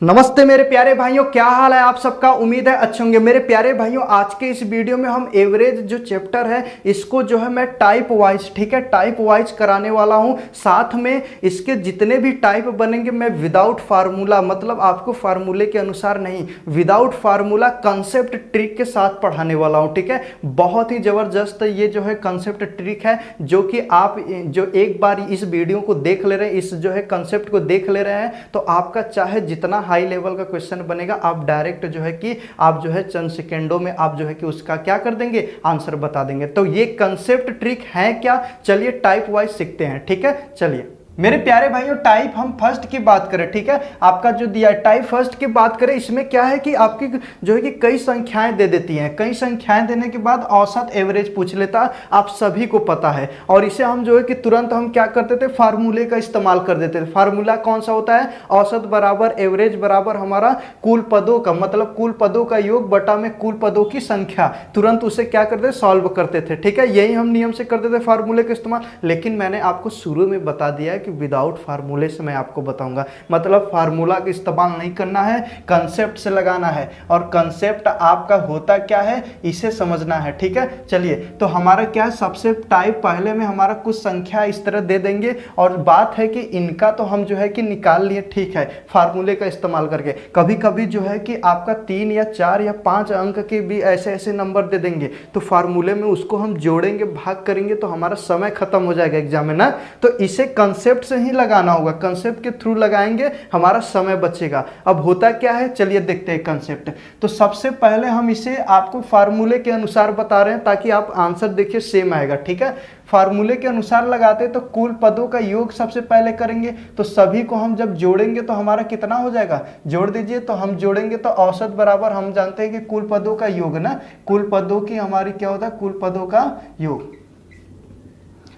नमस्ते मेरे प्यारे भाइयों, क्या हाल है आप सबका। उम्मीद है अच्छे होंगे। मेरे प्यारे भाइयों, आज के इस वीडियो में हम एवरेज जो चैप्टर है इसको जो है मैं टाइप वाइज, ठीक है, टाइप वाइज कराने वाला हूं। साथ में इसके जितने भी टाइप बनेंगे मैं विदाउट फार्मूला, मतलब आपको फार्मूले के अनुसार नहीं, विदाउट फार्मूला कंसेप्ट ट्रिक के साथ पढ़ाने वाला हूं। ठीक है, बहुत ही जबरदस्त ये जो है कंसेप्ट ट्रिक है, जो कि आप जो एक बार इस वीडियो को देख ले रहे हैं, इस जो है कंसेप्ट को देख ले रहे हैं, तो आपका चाहे जितना हाई लेवल का क्वेश्चन बनेगा, आप डायरेक्ट जो है कि आप जो है चंद सेकेंडों में आप जो है कि उसका क्या कर देंगे, आंसर बता देंगे। तो ये कंसेप्ट ट्रिक है क्या, चलिए टाइप वाइज सीखते हैं। ठीक है, चलिए मेरे प्यारे भाइयों, टाइप हम फर्स्ट की बात करें, ठीक है, आपका जो दिया है टाइप फर्स्ट की बात करें, इसमें क्या है कि आपकी जो है कि कई संख्याएं दे देती हैं। कई संख्याएं देने के बाद औसत एवरेज पूछ लेता, आप सभी को पता है। और इसे हम जो है कि तुरंत हम क्या करते थे, फार्मूले का इस्तेमाल कर देते थे। फार्मूला कौन सा होता है, औसत बराबर एवरेज बराबर हमारा कुल पदों का, मतलब कुल पदों का योग बटा में कुल पदों की संख्या। तुरंत उसे क्या करते, सॉल्व करते थे। ठीक है, यही हम नियम से करते थे फार्मूले का इस्तेमाल। लेकिन मैंने आपको शुरू में बता दिया है कि विदाउट फार्मूले से मैं आपको बताऊंगा, मतलब फार्मूला का इस्तेमाल नहीं करना है, कंसेप्ट से लगाना है। और कंसेप्ट आपका होता क्या है, इसे समझना है। ठीक है, चलिए तो हमारा क्या है, सबसे टाइप पहले में हमारा कुछ संख्या इस तरह दे देंगे, और बात है कि इनका तो हम जो है कि निकाल लिए, ठीक है, फार्मूले का इस्तेमाल करके। कभी कभी जो है कि आपका 3 या 4 या 5 अंक के भी ऐसे ऐसे नंबर दे देंगे, तो फार्मूले में उसको हम जोड़ेंगे, भाग करेंगे, तो हमारा समय खत्म हो जाएगा एग्जाम में ना। तो इसे कंसेप्ट से ही लगाना होगा, कंसेप्ट के थ्रू लगाएंगे, हमारा समय बचेगा। अब होता क्या है, चलिए देखते हैं कंसेप्ट। तो सबसे पहले हम इसे आपको फार्मूले के अनुसार बता रहे हैं, ताकि आप आंसर देखिए सेम आएगा। ठीक है, फार्मूले के अनुसार लगाते हैं तो कुल पदों का योग सबसे पहले करेंगे, तो सभी को हम जब जोड़ेंगे तो हमारा कितना हो जाएगा, जोड़ दीजिए। तो हम जोड़ेंगे तो औसत बराबर हम जानते हैं कि कुल पदों का योग ना, कुल पदों की हमारी क्या होता है, कुल पदों का योग।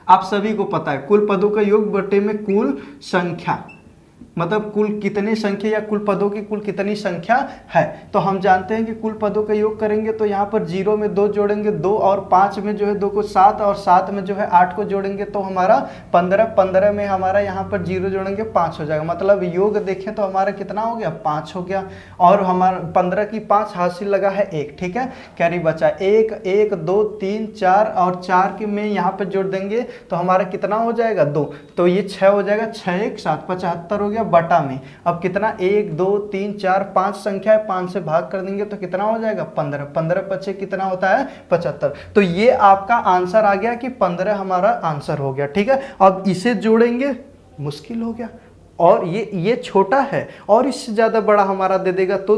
आप सभी को पता है कुल पदों का योग बटे में कुल संख्या, मतलब कुल कितनी संख्या या कुल पदों की कुल कितनी संख्या है। तो हम जानते हैं कि कुल पदों का योग करेंगे तो यहाँ पर 0 में 2 जोड़ेंगे, 2 और 5 में जो है 2 को 7, और 7 में जो है 8 को जोड़ेंगे तो हमारा 15, 15 में हमारा यहाँ पर 0 जोड़ेंगे 5 हो जाएगा। मतलब योग देखें तो हमारा कितना हो गया, 5 हो गया। और हमारा 15 की 5 हासिल लगा है 1, ठीक है, कैरी बचा 1, 1, 2, 3, 4, और 4 के में यहाँ पर जोड़ देंगे तो हमारा कितना हो जाएगा, 2, तो ये 6 हो जाएगा, 6 1 7 75 हो गया बटा में। अब कितना, 1 2 3 4 5 संख्या है, 5 से भाग कर देंगे तो कितना हो जाएगा, 15, 15 पचे कितना होता है, 75। तो ये आपका आंसर आ गया कि 15 हमारा आंसर हो गया। ठीक है, अब इसे जोड़ेंगे, मुश्किल हो गया, और ये छोटा है, और इससे ज़्यादा बड़ा हमारा दे देगा तो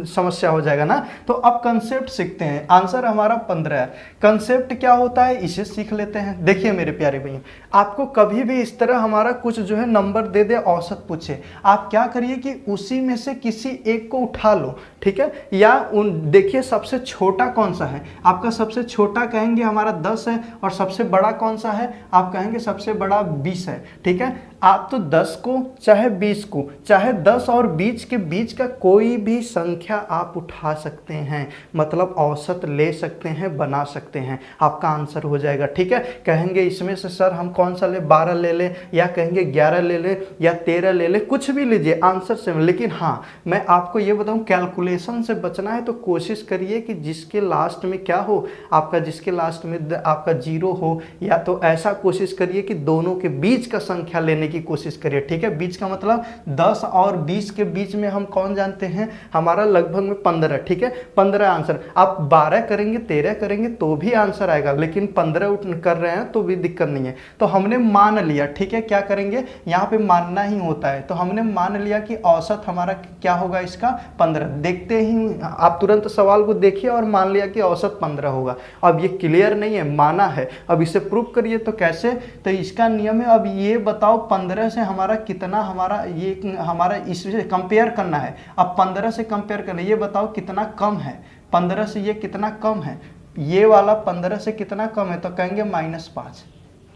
समस्या हो जाएगा ना। तो अब कंसेप्ट सीखते हैं। आंसर हमारा 15 है। कंसेप्ट क्या होता है, इसे सीख लेते हैं। देखिए मेरे प्यारे भैया, आपको कभी भी इस तरह हमारा कुछ जो है नंबर दे दे, औसत पूछे, आप क्या करिए कि उसी में से किसी एक को उठा लो। ठीक है, या देखिए सबसे छोटा कौन सा है, आपका सबसे छोटा कहेंगे हमारा 10 है, और सबसे बड़ा कौन सा है, आप कहेंगे सबसे बड़ा 20 है। ठीक है, आप तो 10 को चाहे 20 को, चाहे 10 और 20 के बीच का कोई भी संख्या आप उठा सकते हैं, मतलब औसत ले सकते हैं, बना सकते हैं, आपका आंसर हो जाएगा। ठीक है, कहेंगे इसमें से सर हम कौन सा ले, 12 ले लें, या कहेंगे 11 ले लें, या 13 ले लें, कुछ भी लीजिए, आंसर सेम। लेकिन हाँ, मैं आपको ये बताऊं, कैलकुलेशन से बचना है तो कोशिश करिए कि जिसके लास्ट में क्या हो, आपका जिसके लास्ट में आपका 0 हो, या तो ऐसा कोशिश करिए कि दोनों के बीच का संख्या लेने की कोशिश करिए। ठीक है, बीच का मतलब 10 और 20 के बीच में हम कौन जानते हैं, हमारा लगभग में 15। ठीक है, 15 आंसर। आप 12 करेंगे, 13 करेंगे तो भी आंसर आएगा, लेकिन 15 कर रहे हैं तो भी दिक्कत नहीं है। तो हमने मान लिया, ठीक है, क्या करेंगे, यहाँ पे मानना ही होता है। तो हमने मान लिया कि औसत हमारा क्या होगा, इसका 15। देखते ही आप तुरंत सवाल को देखिए और मान लिया कि औसत 15 होगा। अब ये क्लियर नहीं है, माना है, अब इसे प्रूव करिए। तो कैसे, तो इसका नियम है, अब ये बताओ 15 से हमारा कितना, हमारा ये हमारा इससे कंपेयर करना है। अब 15 से कंपेयर करना, ये बताओ कितना कम है, 15 से ये कितना कम है, ये वाला 15 से कितना कम है, तो कहेंगे -5।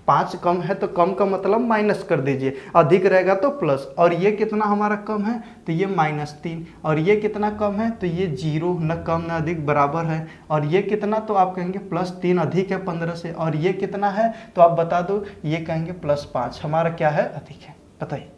5 कम है तो कम का मतलब माइनस कर दीजिए, अधिक रहेगा तो प्लस। और ये कितना हमारा कम है, तो ये -3। और ये कितना कम है, तो ये 0, न कम न अधिक, बराबर है। और ये कितना, तो आप कहेंगे +3, अधिक है 15 से। और ये कितना है, तो आप बता दो, ये कहेंगे +5, हमारा क्या है, अधिक है। बताइए,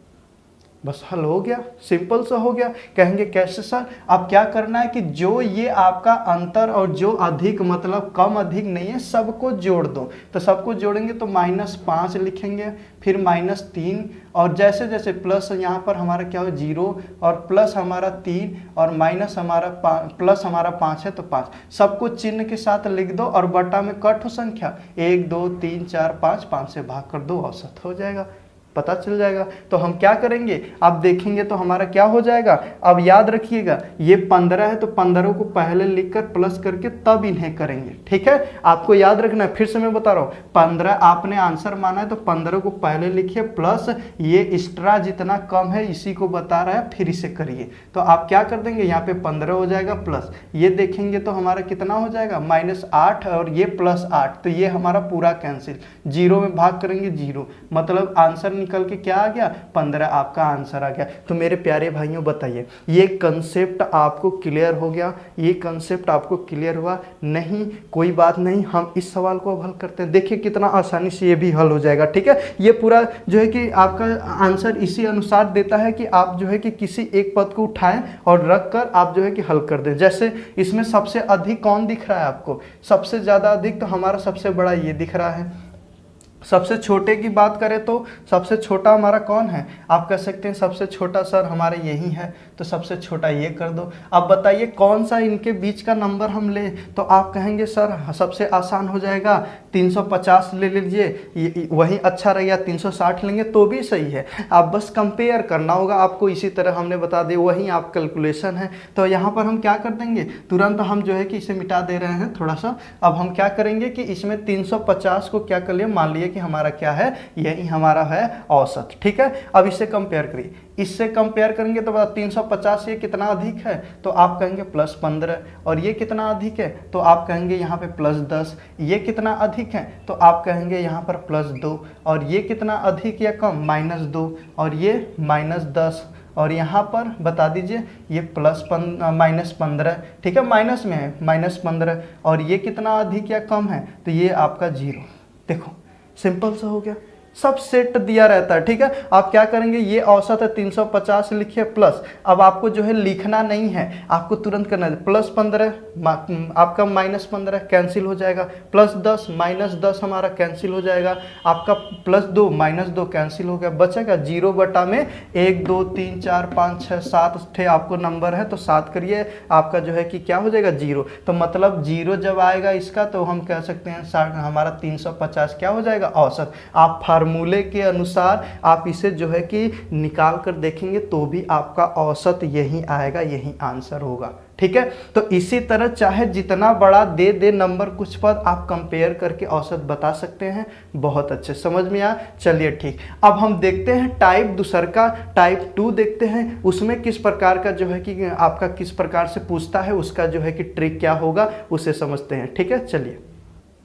बस हल हो गया, सिंपल सा हो गया। कहेंगे कैसे सर? अब क्या करना है कि जो ये आपका अंतर और जो अधिक मतलब कम अधिक नहीं है सबको जोड़ दो। तो सबको जोड़ेंगे तो -5 लिखेंगे, फिर -3 और जैसे जैसे प्लस यहाँ पर हमारा क्या हो 0 और प्लस हमारा 3 और माइनस हमारा प्लस हमारा 5 है तो 5, सबको चिन्ह के साथ लिख दो और बटा में कट हो संख्या 1 2 3 4 5, 5 से भाग कर दो, औसत हो जाएगा, पता चल जाएगा। तो हम क्या करेंगे, आप देखेंगे तो हमारा क्या हो जाएगा। अब याद रखिएगा ये 15 है तो 15 को पहले लिखकर प्लस करके तब इन्हें करेंगे, ठीक है। आपको याद रखना है, फिर से मैं बता रहा हूँ, 15 आपने आंसर माना है तो 15 को पहले लिखिए प्लस ये एक्स्ट्रा जितना कम है इसी को बता रहा है, फिर इसे करिए। तो आप क्या कर देंगे, यहाँ पे 15 हो जाएगा प्लस ये देखेंगे तो हमारा कितना हो जाएगा -8 और ये +8, तो ये हमारा पूरा कैंसिल, 0 में भाग करेंगे 0, मतलब आंसर निकल के क्या आ गया 15, आपका आंसर आ गया। तो मेरे प्यारे भाइयों बताइए ये कंसेप्ट आपको क्लियर हो गया? ये कंसेप्ट आपको क्लियर हुआ? नहीं, कोई बात नहीं, हम इस सवाल को अब हल करते हैं। देखिए कितना आसानी से ये भी हल हो जाएगा, ठीक है। ये पूरा जो है कि आपका आंसर इसी अनुसार देता है कि आप जो है कि किसी एक पद को उठाएं और रख कर आप जो है कि हल कर दें। जैसे इसमें सबसे अधिक कौन दिख रहा है आपको? सबसे ज्यादा अधिक तो हमारा सबसे बड़ा ये दिख रहा है। सबसे छोटे की बात करें तो सबसे छोटा हमारा कौन है? आप कह सकते हैं सबसे छोटा सर हमारे यही है, तो सबसे छोटा ये कर दो। अब बताइए कौन सा इनके बीच का नंबर हम ले, तो आप कहेंगे सर सबसे आसान हो जाएगा 350 ले लीजिए, वही अच्छा रहेगा, 360 लेंगे तो भी सही है। आप बस कंपेयर करना होगा आपको, इसी तरह हमने बता दिया, वही आप कैलकुलेशन है। तो यहाँ पर हम क्या कर देंगे, तुरंत हम जो है कि इसे मिटा दे रहे हैं थोड़ा सा। अब हम क्या करेंगे कि इसमें 350 को क्या कर लिए, मान लिए कि हमारा क्या है, यही हमारा है औसत, ठीक है। अब इससे कंपेयर करिए, इससे कंपेयर करेंगे तो 350 ये कितना अधिक है, तो आप कहेंगे +15, और ये कितना अधिक है तो आप कहेंगे यहाँ पे +10, ये कितना अधिक है तो आप कहेंगे यहाँ पर +2, और ये कितना अधिक या कम -2, और ये -10, और यहाँ पर बता दीजिए ये -15, ठीक है, माइनस में है -15, और ये कितना अधिक या कम है तो ये आपका 0। देखो सिंपल सा हो गया, सब सेट दिया रहता है, ठीक है। आप क्या करेंगे, ये औसत है 350 लिखिए प्लस, अब आपको जो है लिखना नहीं है, आपको तुरंत करना है +15 आपका -15 कैंसिल हो जाएगा, +10 -10 हमारा कैंसिल हो जाएगा, आपका +2 -2 कैंसिल हो गया, बचेगा 0 बटा में 1 2 3 4 5 6 7 थे आपको नंबर है तो 7 करिए, आपका जो है कि क्या हो जाएगा 0। तो मतलब 0 जब आएगा इसका तो हम कह सकते हैं हमारा 350 क्या हो जाएगा औसत। आप फार्मूले के अनुसार आप इसे जो है कि निकाल कर देखेंगे तो भी आपका औसत यही आएगा, यही आंसर होगा, ठीक है। तो इसी तरह चाहे जितना बड़ा दे दे नंबर कुछ पद, आप कंपेयर करके औसत बता सकते हैं। बहुत अच्छे, समझ में आया, चलिए ठीक। अब हम देखते हैं टाइप दूसर का, टाइप 2 देखते हैं, उसमें किस प्रकार का जो है कि आपका किस प्रकार से पूछता है, उसका जो है कि ट्रिक क्या होगा उसे समझते हैं, ठीक है। चलिए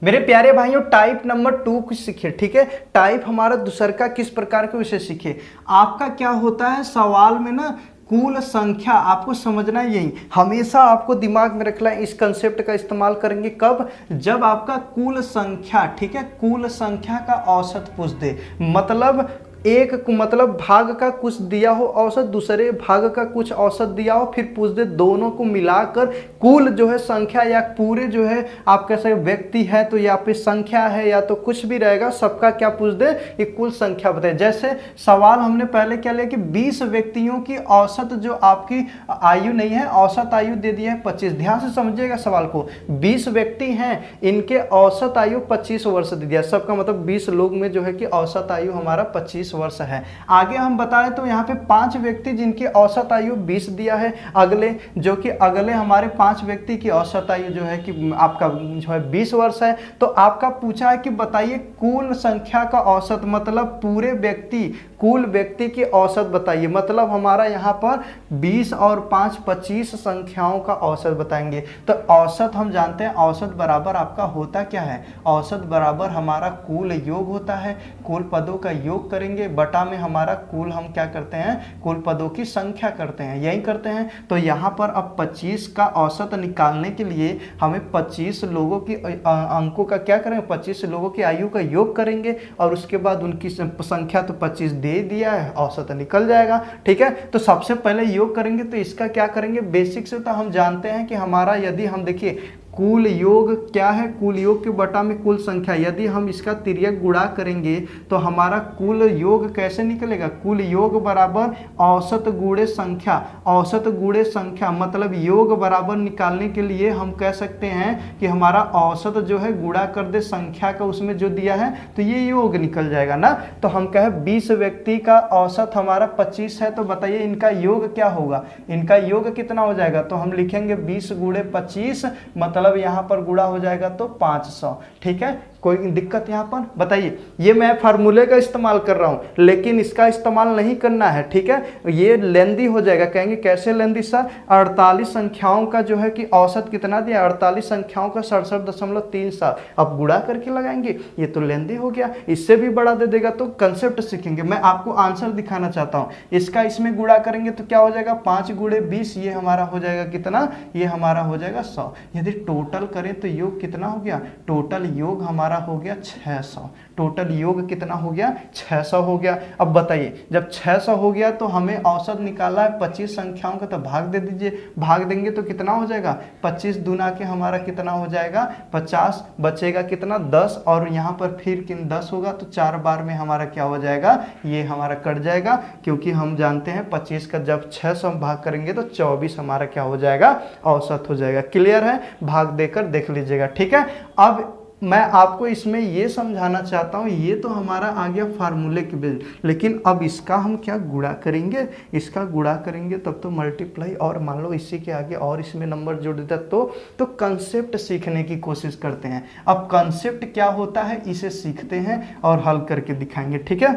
मेरे प्यारे भाइयों टाइप नंबर 2 कुछ सीखिए, ठीक है। टाइप हमारा दूसर का किस प्रकार के उसे सीखिए। आपका क्या होता है सवाल में ना, कुल संख्या आपको समझना है, यही हमेशा आपको दिमाग में रखना है। इस कंसेप्ट का इस्तेमाल करेंगे कब, जब आपका कुल संख्या, ठीक है, कुल संख्या का औसत पूछ दे, मतलब एक मतलब भाग का कुछ दिया हो औसत, दूसरे भाग का कुछ औसत दिया हो, फिर पूछ दे दोनों को मिलाकर कुल जो है संख्या, या पूरे जो है आप कैसे व्यक्ति है तो या फिर संख्या है या तो कुछ भी रहेगा, सबका क्या पूछ दे, ये कुल संख्या बताए। जैसे सवाल हमने पहले क्या लिया कि 20 व्यक्तियों की औसत जो आपकी आयु नहीं है, औसत आयु दे दिया है 25। ध्यान से समझिएगा सवाल को, 20 व्यक्ति हैं, इनके औसत आयु 25 वर्ष दे दिया, सबका मतलब 20 लोग में जो है कि औसत आयु हमारा 25 वर्ष है। आगे हम बताएं तो यहाँ पे 5 व्यक्ति जिनकी औसत आयु 20 दिया है, अगले जो कि अगले हमारे 5 व्यक्ति की औसत आयु जो है कि आपका जो है 20 वर्ष है। तो आपका पूछा है कि बताइए कुल संख्या का औसत, मतलब पूरे व्यक्ति, कुल व्यक्ति की औसत बताइए, मतलब हमारा यहाँ पर 20 और 5 25 संख्याओं का औसत बताएंगे। तो औसत हम जानते हैं, औसत बराबर आपका होता क्या है, औसत बराबर हमारा कुल योग होता है, कुल पदों का योग करेंगे करेंगे, बटा में हमारा कुल हम क्या करते हैं, कुल पदों की संख्या करते हैं, यही करते हैं। तो यहाँ पर अब 25 का औसत निकालने के लिए हमें 25 लोगों की अंकों का क्या करेंगे, 25 लोगों की आयु का योग करेंगे और उसके बाद उनकी संख्या तो 25 दे दिया है, औसत निकल जाएगा। ठीक है, तो सबसे पहले योग करेंगे तो इसका क्या करेंगे, बेसिक से तो हम जानते हैं कि हमारा यदि हम देखिए कुल योग क्या है, कुल योग के बटा में कुल संख्या, यदि हम इसका तिर्यक गुणा करेंगे तो हमारा कुल योग कैसे निकलेगा, कुल योग बराबर औसत गुणे संख्या, औसत गुणे संख्या मतलब योग बराबर निकालने के लिए हम कह सकते हैं कि हमारा औसत जो है गुणा कर दे संख्या का उसमें जो दिया है तो ये योग निकल जाएगा ना। तो हम कहे 20 व्यक्ति का औसत हमारा 25 है, तो बताइए इनका योग क्या होगा, इनका योग कितना हो जाएगा, तो हम लिखेंगे 20 गुणे 25 मतलब यहां पर गुणा हो जाएगा तो 500। ठीक है, कोई दिक्कत यहां पर बताइए। ये मैं फार्मूले का इस्तेमाल कर रहा हूं लेकिन इसका इस्तेमाल नहीं करना है। ठीक है, ये लेंदी हो जाएगा। कहेंगे कैसे लेंदी सर, 48 संख्याओं का जो है कि औसत कितना दिया, 48 संख्याओं का 67.37, अब गुणा करके लगाएंगे, ये तो लेंदी हो गया। इससे भी बड़ा दे देगा तो कंसेप्ट सीखेंगे। मैं आपको आंसर दिखाना चाहता हूं, इसका इसमें गुणा करेंगे तो क्या हो जाएगा, 5 गुणे 20, ये हमारा हो जाएगा कितना, ये हमारा हो जाएगा 100। यदि टोटल करें तो योग कितना हो गया, टोटल योग हमारा हो गया 600, टोटल योग कितना हो गया 600 हो गया। अब बताइए जब 600 हो गया तो हमें औसत निकाला है 25 संख्याओं का, तो भाग दे दीजिए, भाग देंगे तो कितना हो जाएगा, 25 दूना के हमारा कितना हो जाएगा 50, बचेगा कितना 10 और यहाँ पर फिर किन 10 होगा तो 4 बार में हमारा क्या हो जाएगा, ये हमारा कट जाएगा, क्योंकि हम जानते हैं 25 का जब 600 भाग करेंगे तो 24 हमारा क्या हो जाएगा, औसत हो जाएगा। क्लियर है, भाग देकर देख लीजिएगा। ठीक है, अब मैं आपको इसमें ये समझाना चाहता हूँ, ये तो हमारा आ गया फार्मूले के बेस, लेकिन अब इसका हम क्या गुणा करेंगे, इसका गुणा करेंगे तब तो मल्टीप्लाई, और मान लो इसी के आगे और इसमें नंबर जोड़ देता तो कंसेप्ट सीखने की कोशिश करते हैं। अब कंसेप्ट क्या होता है इसे सीखते हैं और हल करके दिखाएंगे। ठीक है,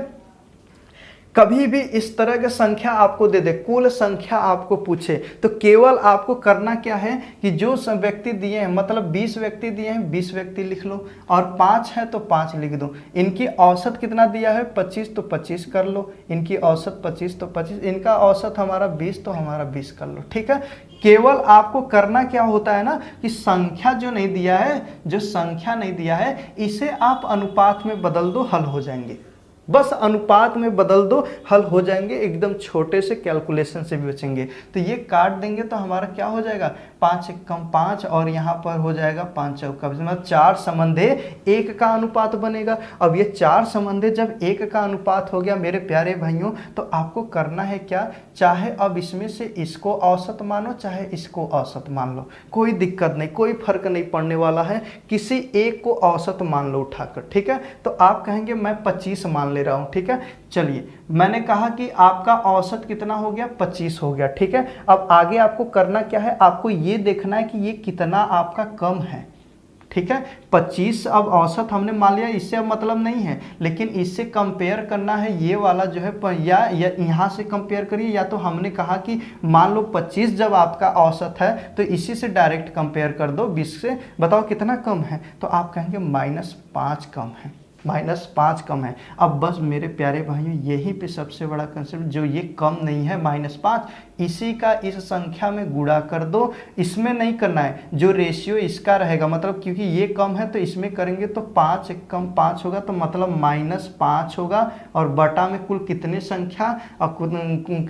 कभी भी इस तरह की संख्या आपको दे दे, कुल संख्या आपको पूछे, तो केवल आपको करना क्या है कि जो व्यक्ति दिए हैं, मतलब 20 व्यक्ति दिए हैं 20 व्यक्ति लिख लो, और 5 है तो 5 लिख दो। इनकी औसत कितना दिया है 25 तो 25 कर लो, इनकी औसत 25 तो 25, इनका औसत हमारा 20 तो हमारा 20 कर लो। ठीक है, केवल आपको करना क्या होता है ना कि संख्या जो नहीं दिया है, जो संख्या नहीं दिया है इसे आप अनुपात में बदल दो, हल हो जाएंगे। बस अनुपात में बदल दो, हल हो जाएंगे, एकदम छोटे से कैलकुलेशन से भी बचेंगे। तो ये काट देंगे तो हमारा क्या हो जाएगा, 5 कम 5 और यहाँ पर हो जाएगा 5 चौका, मतलब 4 संबंधे 1 का अनुपात बनेगा। अब ये 4 संबंधे जब 1 का अनुपात हो गया मेरे प्यारे भाइयों, तो आपको करना है क्या, चाहे अब इसमें से इसको औसत मानो चाहे इसको औसत मान लो, कोई दिक्कत नहीं, कोई फर्क नहीं पड़ने वाला है, किसी एक को औसत मान लो उठाकर। ठीक है, तो आप कहेंगे मैं 25 मान ले रहा हूं। ठीक है, चलिए मैंने कहा कि आपका औसत कितना हो गया 25 हो गया। ठीक है, अब आगे आपको करना क्या है, आपको ये देखना है कि ये कितना आपका कम है। ठीक है, 25 अब औसत हमने मान लिया, इससे अब मतलब नहीं है, लेकिन इससे कंपेयर करना है ये वाला जो है, या यहाँ से कंपेयर करिए, या तो हमने कहा कि मान लो 25 जब आपका औसत है तो इसी से डायरेक्ट कंपेयर कर दो 20 से, बताओ कितना कम है, तो आप कहेंगे -5 कम है, -5 कम है। अब बस मेरे प्यारे भाइयों यहीं पे सबसे बड़ा कंसेप्ट, जो ये कम नहीं है -5, इसी का इस संख्या में गुणा कर दो, इसमें नहीं करना है, जो रेशियो इसका रहेगा, मतलब क्योंकि ये कम है तो इसमें करेंगे तो 5 कम 5 होगा, तो मतलब -5 होगा, और बटा में कुल कितने संख्या, और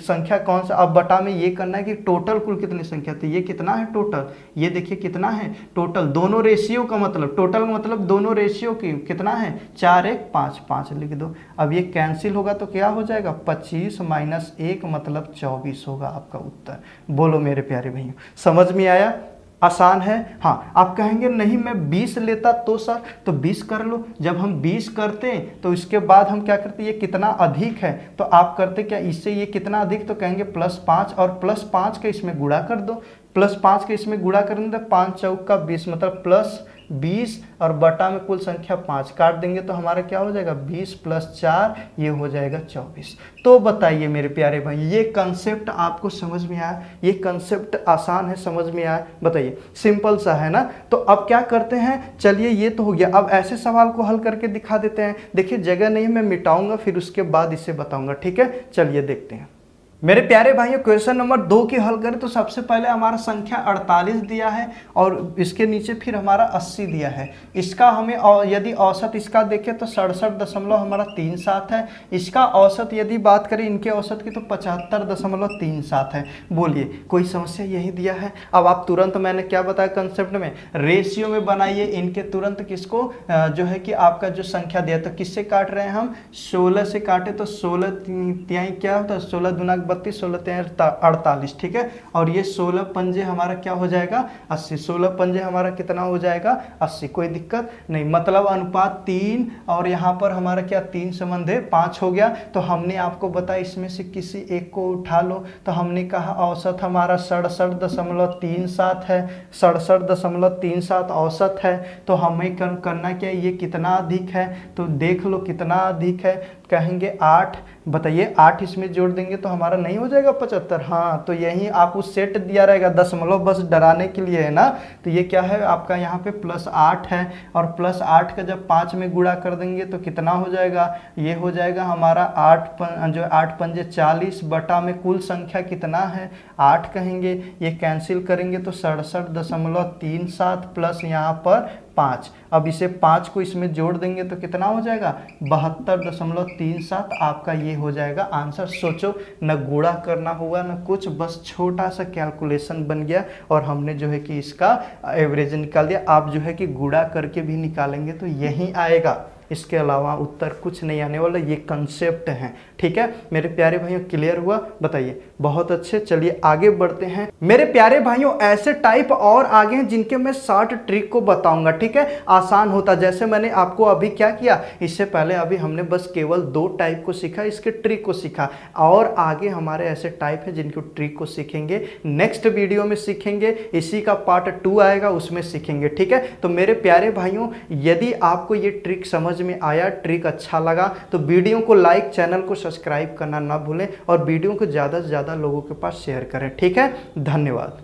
संख्या कौन सा, अब बटा में ये करना है कि टोटल कुल कितनी संख्या, तो ये कितना है टोटल, ये देखिए कितना है टोटल, दोनों रेशियो का मतलब, टोटल मतलब दोनों रेशियो की कितना है 4 1 5 5 लिख दो। अब ये कैंसिल होगा तो क्या हो जाएगा 25 - 1 मतलब 24 होगा आपका उत्तर। बोलो मेरे प्यारे भैया, समझ में आया, आसान है। हाँ, आप कहेंगे नहीं मैं 20 लेता तो सर, तो 20 कर लो। जब हम 20 करते हैं तो इसके बाद हम क्या करते हैं, ये कितना अधिक है तो आप करते क्या, इससे ये कितना अधिक, तो कहेंगे +5, और +5 का इसमें गुणा कर दो, +5 के इसमें गुणा करेंगे तो 5 चौक का 20 मतलब 20 और बटा में कुल संख्या 5 काट देंगे तो हमारा क्या हो जाएगा 20 + 4 ये हो जाएगा 24। तो बताइए मेरे प्यारे भाई, ये कंसेप्ट आपको समझ में आया? ये कंसेप्ट आसान है, समझ में आया? बताइए, सिंपल सा है ना। तो अब क्या करते हैं, चलिए ये तो हो गया, अब ऐसे सवाल को हल करके दिखा देते हैं। देखिए जगह नहीं मैं मिटाऊंगा, फिर उसके बाद इसे बताऊंगा, ठीक है। चलिए देखते हैं मेरे प्यारे भाइयों। क्वेश्चन नंबर 2 की हल करें तो सबसे पहले हमारा संख्या 48 दिया है और इसके नीचे फिर हमारा 80 दिया है। इसका हमें यदि औसत इसका देखें तो 67.37 है। इसका औसत यदि बात करें इनके औसत की तो 75.37 है। बोलिए कोई समस्या? यही दिया है। अब आप तुरंत, मैंने क्या बताया कंसेप्ट में, रेशियो में बनाइए इनके तुरंत किसको जो है कि आपका जो संख्या दिया तो किससे काट रहे हैं हम, 16 से काटे तो 16 तिहाई क्या होता है, 16 दूना 32, 16 तिहाई 48, ठीक है। और ये 16 पंजे हमारा क्या हो जाएगा 80, 16 पंजे हमारा कितना हो जाएगा 80। कोई दिक्कत नहीं, मतलब अनुपात 3 और यहाँ पर हमारा क्या 3 संबंध 5 हो गया। तो हमने आपको बताया इसमें से किसी एक को उठा लो, तो हमने कहा औसत हमारा 67.37 है, 67.37 औसत है। तो हमें करना क्या, ये कितना अधिक है, तो देख लो कितना अधिक है, कहेंगे 8। बताइए 8 इसमें जोड़ देंगे तो हमारा नहीं हो जाएगा 75? हाँ, तो यही आप उस सेट दिया रहेगा दशमलव, बस डराने के लिए है ना। तो ये क्या है आपका यहाँ पे +8 है, और +8 का जब 5 में गुणा कर देंगे तो कितना हो जाएगा, ये हो जाएगा हमारा 8 पंजे 40 बटा में कुल संख्या कितना है 8 कहेंगे। ये कैंसिल करेंगे तो 67.37 प्लस यहाँ पर 5। अब इसे 5 को इसमें जोड़ देंगे तो कितना हो जाएगा 72.37 आपका ये हो जाएगा आंसर। सोचो, न गुणा करना हुआ न कुछ, बस छोटा सा कैलकुलेशन बन गया और हमने जो है कि इसका एवरेज निकाल दिया। आप जो है कि गुणा करके भी निकालेंगे तो यही आएगा, इसके अलावा उत्तर कुछ नहीं आने वाला। ये कंसेप्ट है, ठीक है मेरे प्यारे भाइयों। क्लियर हुआ? बताइए, बहुत अच्छे। चलिए आगे बढ़ते हैं मेरे प्यारे भाइयों। ऐसे टाइप और आगे हैं जिनके मैं शॉर्ट ट्रिक को बताऊंगा, ठीक है। आसान होता, जैसे मैंने आपको अभी क्या किया, इससे पहले अभी हमने बस केवल 2 टाइप को सीखा, इसके ट्रिक को सीखा, और आगे हमारे ऐसे टाइप है जिनके ट्रिक को सीखेंगे, नेक्स्ट वीडियो में सीखेंगे। इसी का पार्ट 2 आएगा, उसमें सीखेंगे, ठीक है। तो मेरे प्यारे भाइयों, यदि आपको ये ट्रिक समझ में आया, ट्रिक अच्छा लगा, तो वीडियो को लाइक, चैनल को सब्सक्राइब करना ना भूलें और वीडियो को ज़्यादा से ज़्यादा लोगों के पास शेयर करें, ठीक है। धन्यवाद।